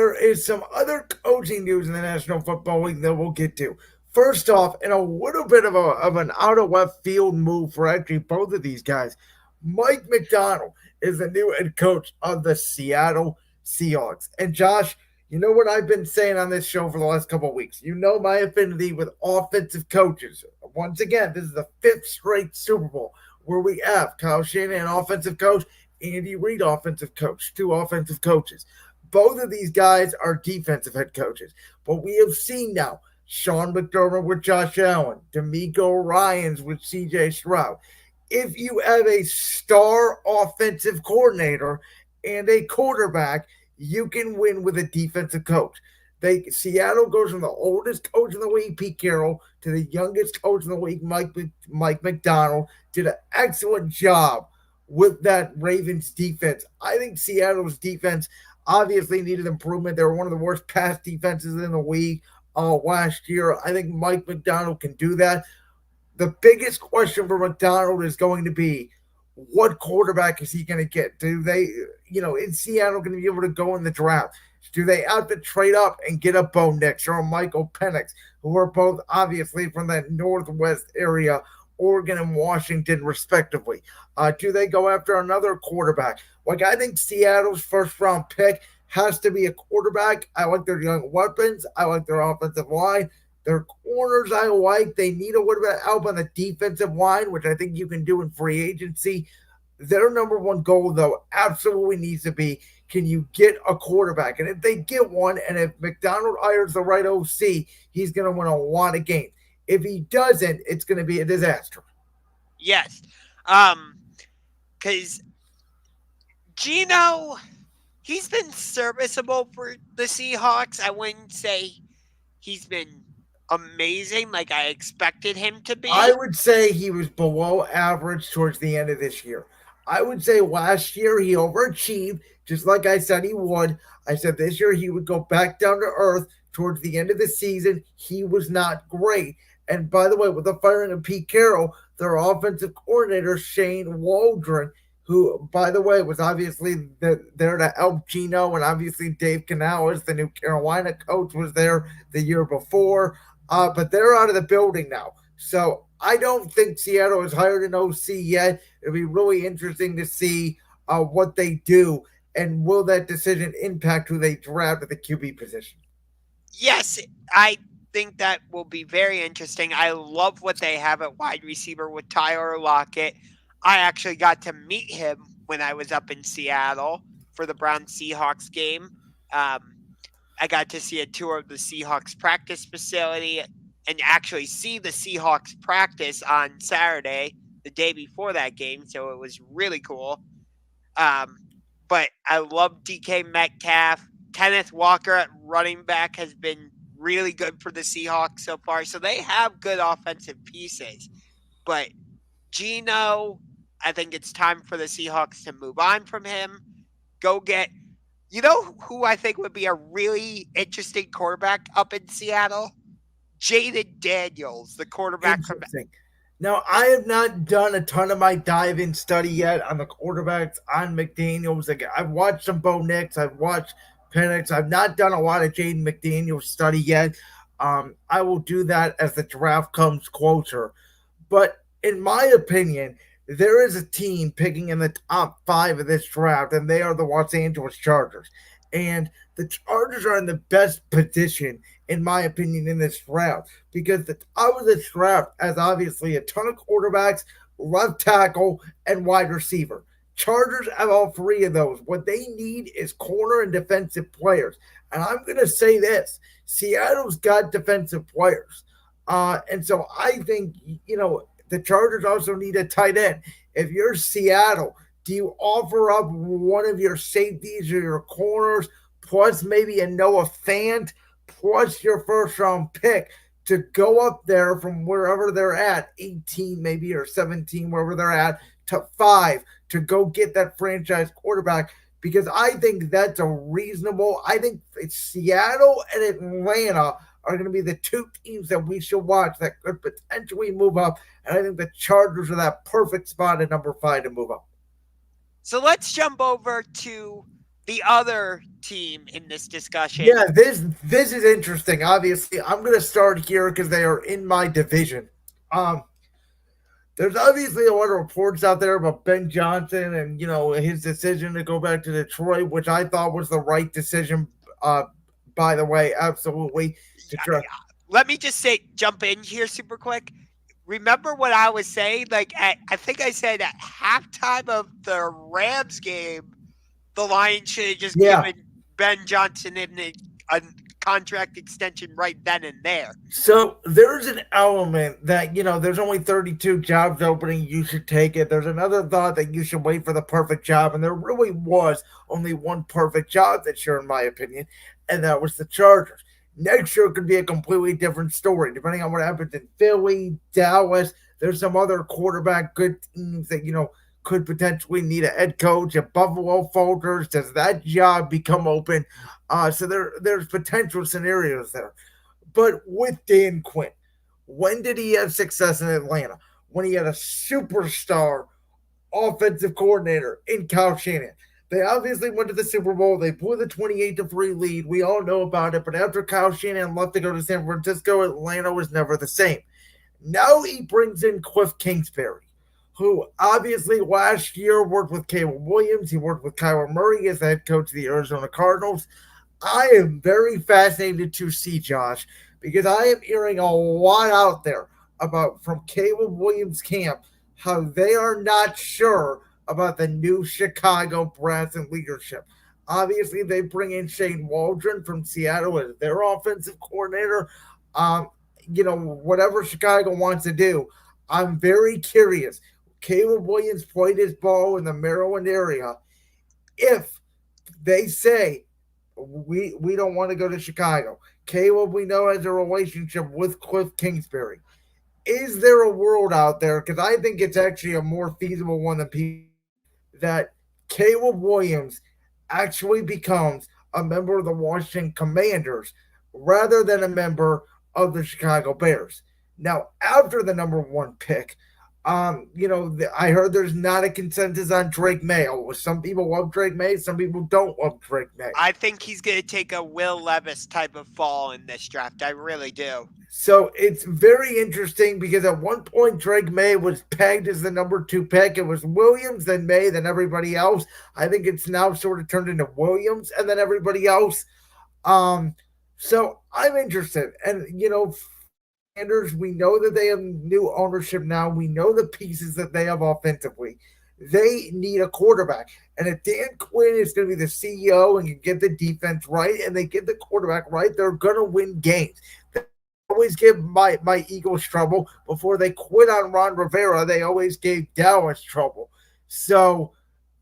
There is some other coaching news in the National Football League that we'll get to. First off, in a little bit of an out of left field move for actually both of these guys, Mike Macdonald is the new head coach of the Seattle Seahawks. And Josh, you know what I've been saying on this show for the last couple of weeks. You know my affinity with offensive coaches. Once again, this is the fifth straight Super Bowl where we have Kyle Shanahan, offensive coach, Andy Reid, offensive coach, two offensive coaches. Both of these guys are defensive head coaches. But we have seen now Sean McDermott with Josh Allen, D'Amico Ryans with CJ Stroud. If you have a star offensive coordinator and a quarterback, you can win with a defensive coach. Seattle goes from the oldest coach in the league, Pete Carroll, to the youngest coach in the league, Mike Macdonald. Did an excellent job with that Ravens defense. I think Seattle's defense obviously needed improvement. They were one of the worst pass defenses in the league last year. I think Mike Macdonald can do that. The biggest question for Macdonald is going to be what quarterback is he going to get? Do they, is Seattle going to be able to go in the draft? Do they have to trade up and get a Bo Nix or a Michael Penix, who are both obviously from that Northwest area, Oregon and Washington, respectively? Do they go after another quarterback? Like, I think Seattle's first round pick has to be a quarterback. I like their young weapons. I like their offensive line. Their corners I like. They need a little bit of help on the defensive line, which I think you can do in free agency. Their number one goal, though, absolutely needs to be, can you get a quarterback? And if they get one, and if Macdonald hires the right OC, he's going to win a lot of games. If he doesn't, it's going to be a disaster. Yes. Because Geno, he's been serviceable for the Seahawks. I wouldn't say he's been amazing like I expected him to I be. would say he was below average towards the end of this year. I would say last year he overachieved, just like I said he would. I said this year he would go back down to earth towards the end of the season. He was not great. And by the way, with the firing of Pete Carroll, their offensive coordinator, Shane Waldron, who, by the way, was obviously there to help Geno, and obviously Dave Canales, the new Carolina coach, was there the year before. But they're out of the building now. So I don't think Seattle has hired an OC yet. It'll be really interesting to see what they do, and will that decision impact who they draft at the QB position. Yes, I think that will be very interesting. I love what they have at wide receiver with Tyler Lockett. I actually got to meet him when I was up in Seattle for the Browns Seahawks game. I got to see a tour of the Seahawks practice facility and actually see the Seahawks practice on Saturday, the day before that game. So it was really cool. But I love DK Metcalf. Kenneth Walker at running back has been really good for the Seahawks so far. So they have good offensive pieces. But Geno, I think it's time for the Seahawks to move on from him. Go get, you know who I think would be a really interesting quarterback up in Seattle? Jaden Daniels, the quarterback from. Interesting. Now, I have not done a ton of my dive-in study yet on the quarterbacks on McDaniels. Like, I've watched some Bo Nix. I've watched Penix. I've not done a lot of Jaden McDaniels study yet. I will do that as the draft comes closer. But in my opinion, there is a team picking in the top five of this draft, and they are the Los Angeles Chargers. And the Chargers are in the best position, in my opinion, in this draft because the top of this draft has obviously a ton of quarterbacks, left tackle, and wide receiver. Chargers have all three of those. What they need is corner and defensive players. And I'm going to say this Seattle's got defensive players. And so I think, the Chargers also need a tight end. If you're Seattle, do you offer up one of your safeties or your corners, plus maybe a Noah Fant, plus your first round pick to go up there from wherever they're at, 18 maybe or 17, wherever they're at, to 5 to go get that franchise quarterback? Because I think that's a reasonable. I think it's Seattle and Atlanta are going to be the two teams that we should watch that could potentially move up. And I think the Chargers are that perfect spot at number 5 to move up. So let's jump over to the other team in this discussion. Yeah, this is interesting. Obviously, I'm going to start here because they are in my division. Um, there's obviously a lot of reports out there about Ben Johnson and his decision to go back to Detroit, which I thought was the right decision. Uh, by the way, absolutely to try. Let me just say, jump in here super quick. Remember what I was saying? Like, I think I said at halftime of the Rams game, the Lions should have just Yeah. given Ben Johnson a contract extension right then and there. So there's an element that, there's only 32 jobs opening. You should take it. There's another thought that you should wait for the perfect job. And there really was only one perfect job this year, in my opinion, and that was the Chargers. Next year could be a completely different story, depending on what happens in Philly, Dallas. There's some other quarterback good teams that, could potentially need a head coach. If Buffalo falters, does that job become open? So there's potential scenarios there. But with Dan Quinn, when did he have success in Atlanta? When he had a superstar offensive coordinator in Kyle Shanahan. They obviously went to the Super Bowl. They blew the 28-3 lead. We all know about it. But after Kyle Shanahan left to go to San Francisco, Atlanta was never the same. Now he brings in Cliff Kingsbury, who obviously last year worked with Caleb Williams. He worked with Kyler Murray as the head coach of the Arizona Cardinals. I am very fascinated to see, Josh, because I am hearing a lot out there about from Caleb Williams' camp how they are not sure about the new Chicago brass and leadership. Obviously, they bring in Shane Waldron from Seattle as their offensive coordinator. Um, whatever Chicago wants to do, I'm very curious. Caleb Williams played his ball in the Maryland area. If they say we don't want to go to Chicago, Caleb we know has a relationship with Cliff Kingsbury. Is there a world out there? Because I think it's actually a more feasible one than people that Caleb Williams actually becomes a member of the Washington Commanders rather than a member of the Chicago Bears. Now, after the number one pick, I heard there's not a consensus on Drake May. Some people love Drake May, some people don't love Drake May. I think he's going to take a Will Levis type of fall in this draft. I really do. So it's very interesting because at one point Drake May was pegged as the number two pick. It was Williams, then May, then everybody else. I think it's now sort of turned into Williams and then everybody else. So I'm interested. And Sanders, we know that they have new ownership now. We know the pieces that they have offensively. They need a quarterback. And if Dan Quinn is going to be the CEO and can get the defense right and they get the quarterback right, they're going to win games. They always give my Eagles trouble. Before they quit on Ron Rivera, they always gave Dallas trouble. So,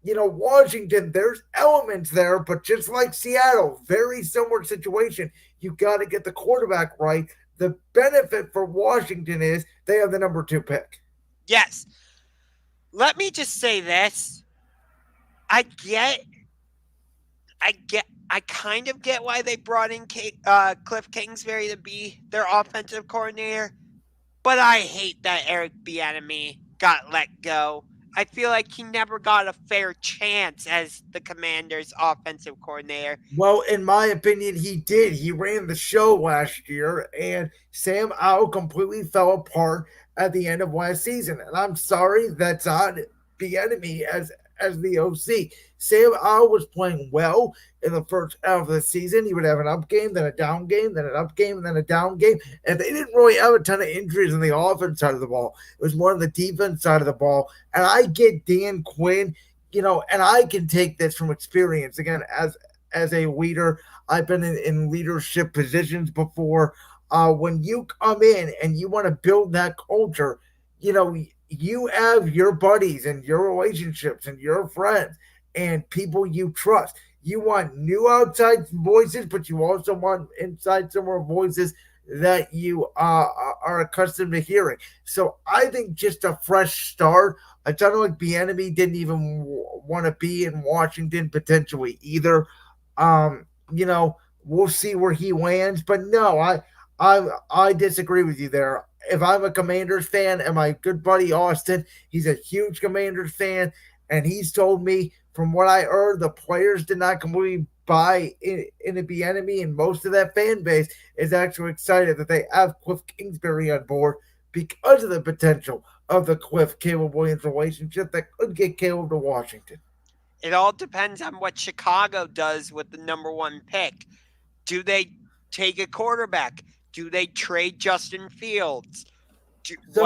Washington, there's elements there, but just like Seattle, very similar situation. You got to get the quarterback right. The benefit for Washington is they have the number two pick. Yes. Let me just say this. I kind of get why they brought in Cliff Kingsbury to be their offensive coordinator, but I hate that Eric Bieniemy got let go. I feel like he never got a fair chance as the Commanders' offensive coordinator. Well, in my opinion, he did. He ran the show last year, and Sam Howell completely fell apart at the end of last season. And I'm sorry that's on Bieniemy as the OC. Sam Howell was playing well in the first half of the season. He would have an up game, then a down game, then an up game, and then a down game. And they didn't really have a ton of injuries on the offense side of the ball. It was more on the defense side of the ball. And I get Dan Quinn, and I can take this from experience. Again, as a leader, I've been in leadership positions before. When you come in and you want to build that culture, you have your buddies and your relationships and your friends and people you trust. You want new outside voices, but you also want inside similar voices that you are accustomed to hearing. So I think just a fresh start. It sounded like Bieniemy didn't even want to be in Washington potentially either. We'll see where he lands, but no, I disagree with you there. If I'm a Commanders fan and my good buddy Austin, he's a huge Commanders fan, and he's told me From what I heard, the players did not completely buy in the enemy, and most of that fan base is actually excited that they have Cliff Kingsbury on board because of the potential of the Cliff Caleb Williams relationship that could get Caleb to Washington. It all depends on what Chicago does with the number one pick. Do they take a quarterback? Do they trade Justin Fields? So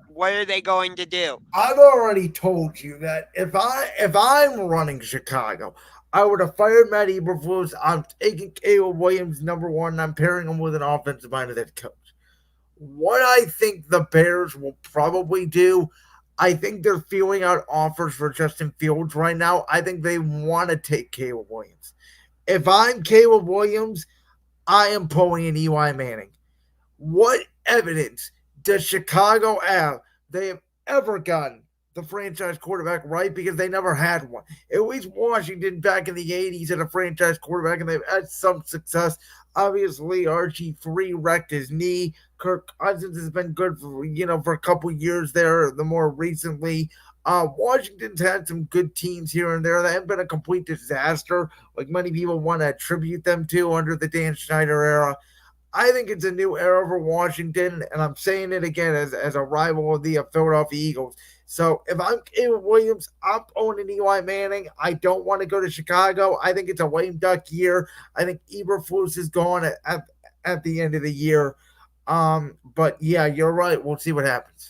What are they going to do? I've already told you that if I'm running Chicago, I would have fired Matt Eberflus. I'm taking Caleb Williams number one, and I'm pairing him with an offensive minded head coach. What I think the Bears will probably do, I think they're feeling out offers for Justin Fields right now. I think they want to take Caleb Williams. If I'm Caleb Williams, I am pulling an Eli Manning. What evidence does Chicago have they have ever gotten the franchise quarterback right? Because they never had one. At least Washington back in the 80s had a franchise quarterback and they've had some success. Obviously, RG3 wrecked his knee. Kirk Cousins has been good for a couple years there. The more recently, Washington's had some good teams here and there. They haven't been a complete disaster like many people want to attribute them to under the Dan Schneider era. I think it's a new era for Washington, and I'm saying it again as a rival of the Philadelphia Eagles. So if I'm Caleb Williams, I'm owning Eli Manning. I don't want to go to Chicago. I think it's a lame duck year. I think Eberflus is gone at the end of the year. But yeah, you're right. We'll see what happens.